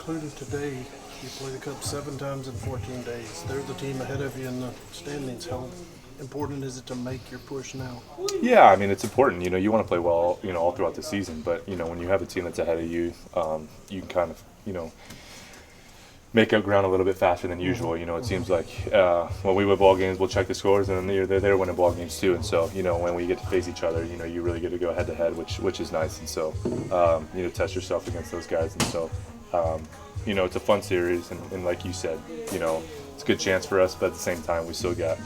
including today, you play the Cup 7 times in 14 days. They're the team ahead of you in the standings. How important is it to make your push now? Yeah, I mean, it's important. You want to play well, all throughout the season. But, when you have a team that's ahead of you, you can kind of, make up ground a little bit faster than usual. It seems like when we win ball games, we'll check the scores, and then they're there winning ball games too. And so, when we get to face each other, you really get to go head to head, which is nice. And so, test yourself against those guys. And so, it's a fun series, and like you said, it's a good chance for us. But at the same time, we still got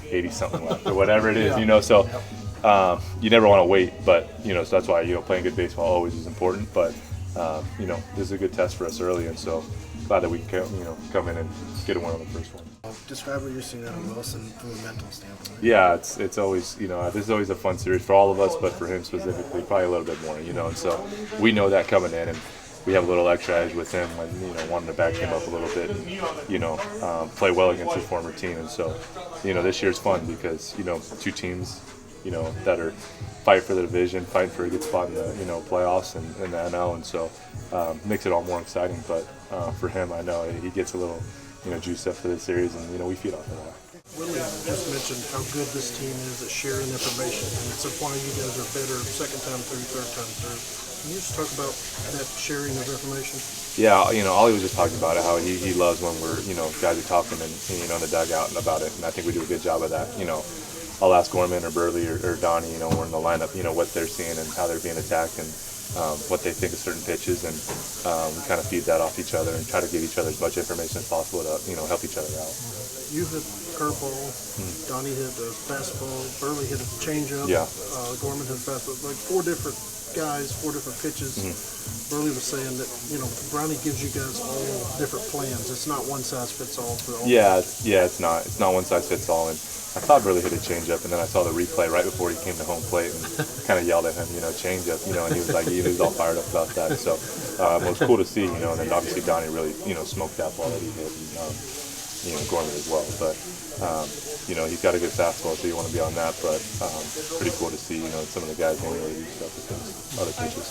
80 something left or whatever it is. So you never want to wait. But so that's why playing good baseball always is important. But this is a good test for us early, and so glad that we can, come in and get a win on the first one. Describe what you're seeing out of Wilson from a mental standpoint. Yeah, it's always, this is always a fun series for all of us, but for him specifically, probably a little bit more, and so we know that coming in, and we have a little extra edge with him when, wanting to back him up a little bit and, play well against his former team. And so, this year's fun because, two teams, that are fight for the division, fighting for a good spot in the, playoffs and in the NL. And so makes it all more exciting. But for him, I know he gets a little, juiced up for the series, and, we feed off of that. Willie just mentioned how good this team is at sharing information, and it's why you guys are better second time through, third time through. Can you just talk about that sharing of information? Yeah, Ollie was just talking about it, how he loves when we're, guys are talking and, in the dugout and about it, and I think we do a good job of that. I'll ask Gorman or Burley or Donnie, when we're in the lineup, what they're seeing and how they're being attacked and what they think of certain pitches, and we kind of feed that off each other and try to give each other as much information as possible to, help each other out. You hit curveball, Donnie hit a fastball, Burley hit a changeup, Gorman hit a fastball, like four different guys, four different pitches. Burley was saying that, Brownie gives you guys all different plans. It's not one size fits all for all. Yeah, it's not one size fits all. And I thought Burley hit a changeup, and then I saw the replay right before he came to home plate and kind of yelled at him, changeup, and he was like, he was all fired up about that. So it was cool to see, and then obviously Donnie really, smoked that ball that he hit, and, Gorman as well. But, he's got a good fastball, so you want to be on that. But pretty cool to see, some of the guys getting really used up with those other pitches.